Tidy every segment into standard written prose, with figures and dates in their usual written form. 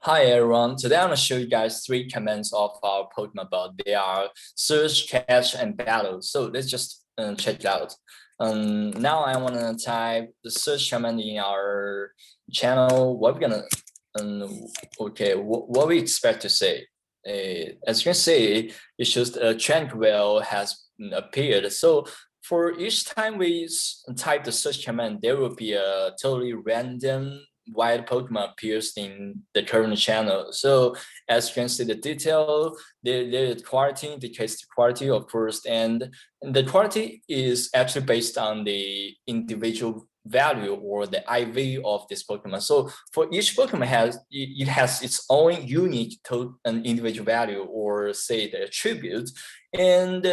Hi everyone, today I'm going to show you guys 3 commands of our Pokemon bot. They are search, catch, and battle. So let's just check it out. Now I want to type the search command in our channel. What we're gonna, what we expect to say. As you can see, it shows Quail has appeared. So for each time we type the search command, there will be a totally random white Pokemon appears in the current channel. So as you can see, the detail, the quality indicates the quality, of course, and the quality is actually based on the individual value or the IV of this Pokemon. So for each Pokemon it has its own unique individual value, or say the attribute. And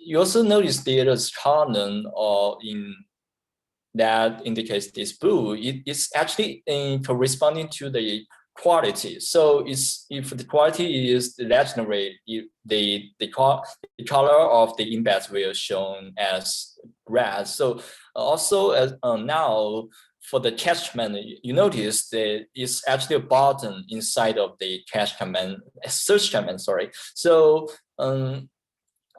you also notice there is column in that indicates this blue. It's actually corresponding to the quality. So if the quality is legendary, the color of the embed will shown as red. So also as now for the catch command, you notice that it's actually a button inside of the catch command, search command. Sorry. So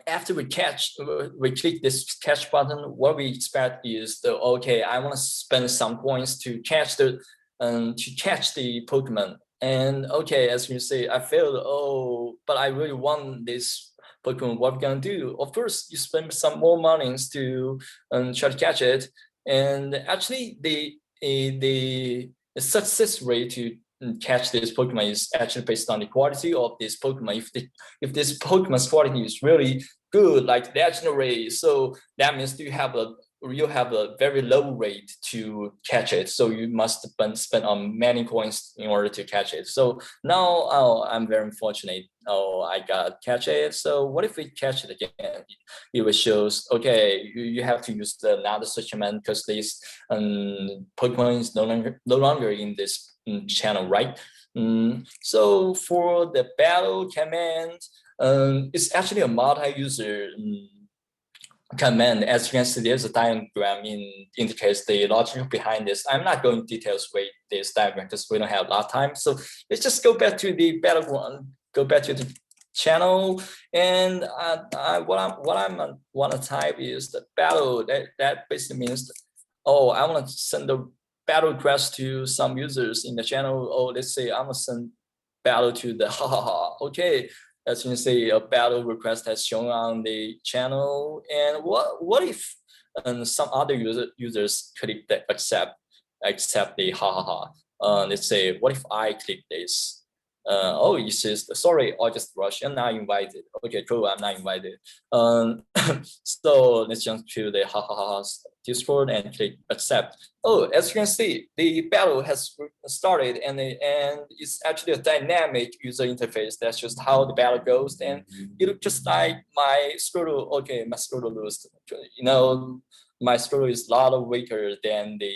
after we click this catch button, what we expect is okay, I want to spend some points to catch the Pokemon. And okay, as you say, I failed. But I really want this Pokemon. What we're gonna do? Of course, you spend some more monies to try to catch it. And actually, the success rate to catch this Pokemon is actually based on the quality of this Pokemon. If this Pokemon's quality is really good, like legendary, so that means you have a very low rate to catch it. So you must spend on many coins in order to catch it. So now I'm very fortunate. I got catch it. So what if we catch it again? It will shows okay, you have to use another search command because this Pokemon is no longer in this channel, right? So for the battle command, it's actually a multi-user command. As you can see, there's a diagram indicates the logic behind this. I'm not going details with this diagram because we don't have a lot of time. So let's just go back to the battleground, go back to the channel, and what I want to type is the battle. That basically means, I want to send the battle request to some users in the channel. Let's say I'm gonna send battle to the okay. As you can see, a battle request has shown on the channel. And what if some other users click the accept the let's say, what if I click this? It says sorry, I just rushed and not invited. Okay, cool, I'm not invited. So let's jump to the Discord and click accept. As you can see, the battle has started, and it's actually a dynamic user interface. That's just how the battle goes, and it looks just like my Squirtle. Okay, my Squirtle lose. My Squirtle is a lot weaker than the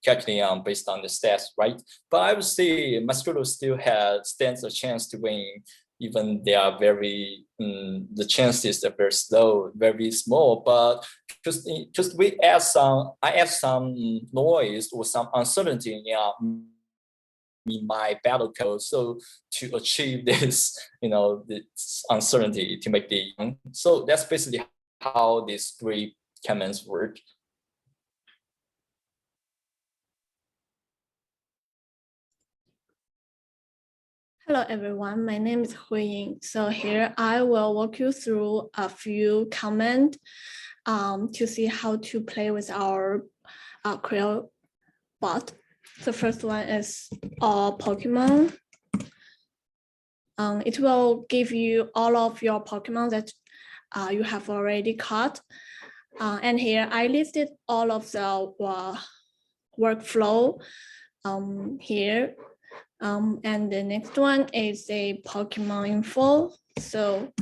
Kecleon based on the stats, right? But I would say Masquerado still stands a chance to win, even they are very the chances are very slow, very small. But just I add some noise or some uncertainty in my battle code, so to achieve this, this uncertainty to make the so that's basically how these 3 commands work. Hello everyone, my name is Huiying. So here I will walk you through a few commands to see how to play with our Quail bot. The first one is Pokemon. It will give you all of your Pokemon that you have already caught. And here I listed all of the workflow here. And the next one is a Pokemon info. So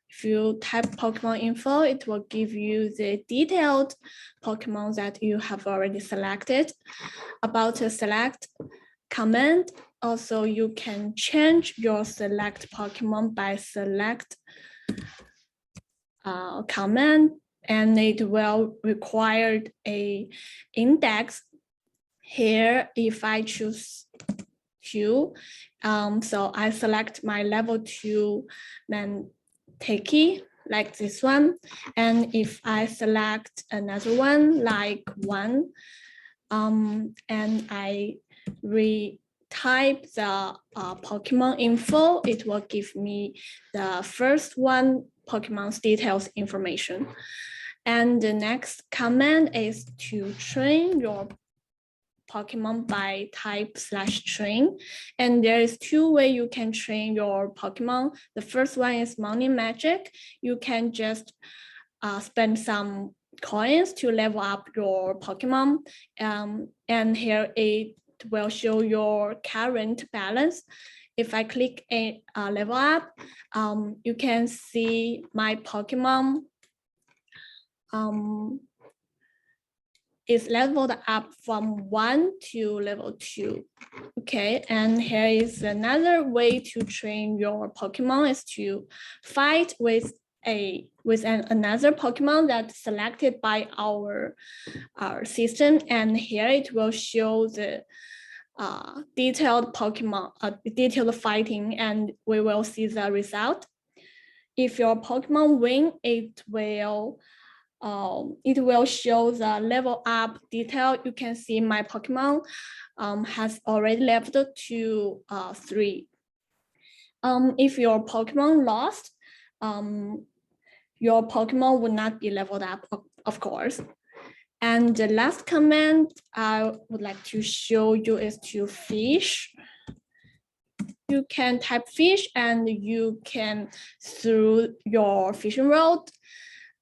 if you type Pokemon info, it will give you the detailed Pokemon that you have already selected. About a select command, also you can change your select Pokemon by select command, and it will require a index. Here, if I choose 2. So I select my level 2 Manteki, like this one. And if I select another one, like 1, and I retype the Pokemon info, it will give me the first one Pokemon's details information. And the next command is to train your Pokemon by type/train. And there is 2 ways you can train your Pokemon. The first one is money magic. You can just spend some coins to level up your Pokemon. And here it will show your current balance. If I click a level up, you can see my Pokemon is leveled up from 1 to level 2. Okay, and here is another way to train your Pokemon is to fight with another Pokemon that's selected by our system, and here it will show the detailed Pokemon, detailed fighting, and we will see the result. If your Pokemon win, it will show the level up detail. You can see my Pokemon has already leveled to 3. If your Pokemon lost, your Pokemon would not be leveled up, of course. And the last command I would like to show you is to fish. You can type fish and you can through your fishing rod.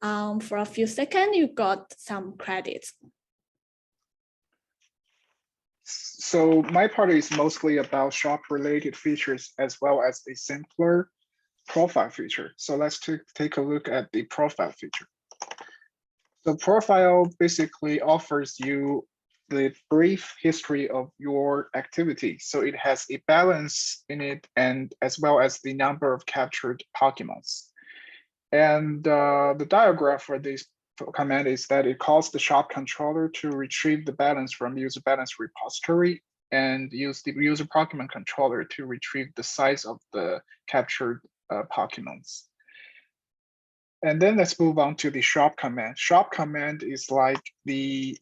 For a few seconds, you got some credits. So my part is mostly about shop-related features as well as a simpler profile feature. So let's take a look at the profile feature. The profile basically offers you the brief history of your activity. So it has a balance in it and as well as the number of captured Pokemons. And the diagram for this command is that it calls the shop controller to retrieve the balance from user balance repository and use the user Pokemon controller to retrieve the size of the captured Pokemons. And then let's move on to the shop command. Shop command is like the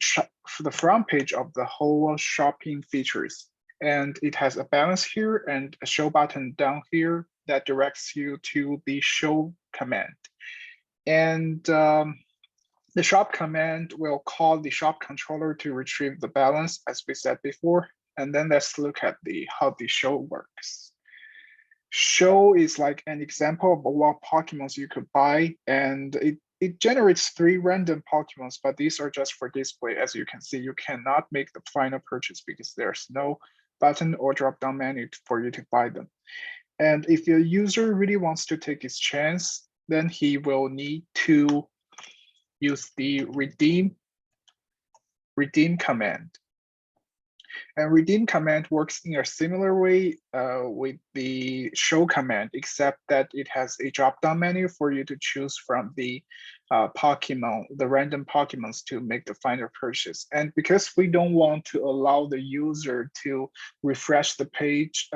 front page of the whole shopping features. And it has a balance here and a show button down here that directs you to the show command. And the shop command will call the shop controller to retrieve the balance, as we said before. And then let's look at how the show works. Show is like an example of what Pokemons you could buy, and it generates 3 random Pokemons, but these are just for display. As you can see, you cannot make the final purchase because there's no button or drop-down menu for you to buy them. And if your user really wants to take his chance, then he will need to use the redeem command. And redeem command works in a similar way with the show command, except that it has a drop-down menu for you to choose from the Pokemon, the random Pokemons to make the final purchase. And because we don't want to allow the user to refresh the page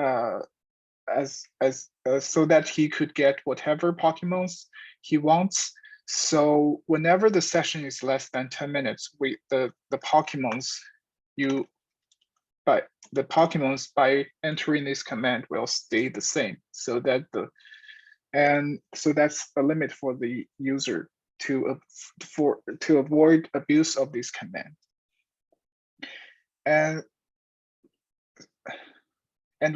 so that he could get whatever Pokemons he wants. So whenever the session is less than 10 minutes, the Pokemons by entering this command will stay the same. So that that's a limit for the user to avoid abuse of this command. And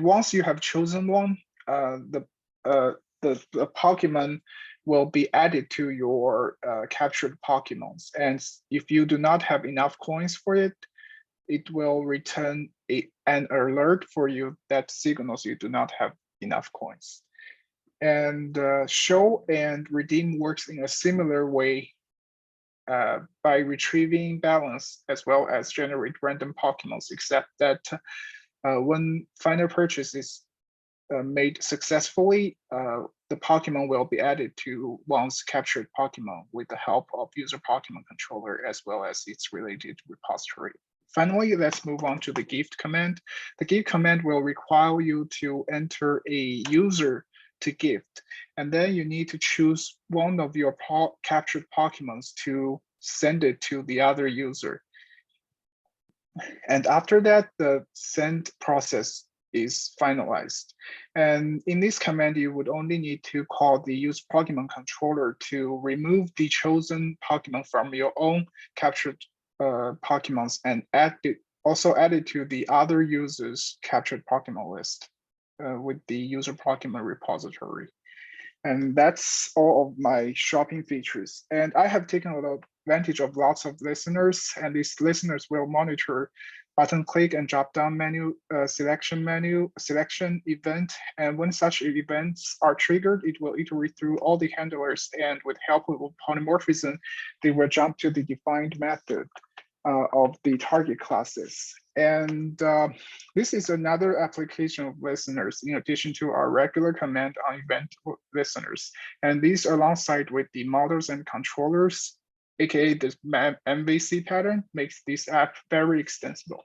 once you have chosen one, the Pokemon will be added to your captured Pokemons. And if you do not have enough coins for it, it will return an alert for you that signals you do not have enough coins. And show and redeem works in a similar way by retrieving balance as well as generate random Pokemons, except that when final purchase is made successfully, the Pokemon will be added to one's captured Pokemon with the help of user Pokemon controller as well as its related repository Finally, let's move on to the gift command. The gift command will require you to enter a user to gift, and then you need to choose one of your captured Pokemons to send it to the other user. And after that, the send process is finalized. And in this command, you would only need to call the use Pokemon controller to remove the chosen Pokemon from your own captured Pokemons and also add it to the other users' captured Pokemon list with the user Pokemon repository. And that's all of my shopping features. And I have taken advantage of lots of listeners, and these listeners will monitor button click and drop down menu, selection event. And when such events are triggered, it will iterate through all the handlers, and with help of polymorphism, they will jump to the defined method of the target classes. And this is another application of listeners in addition to our regular command on event listeners. And these alongside with the models and controllers, aka the MVC pattern, makes this app very extensible.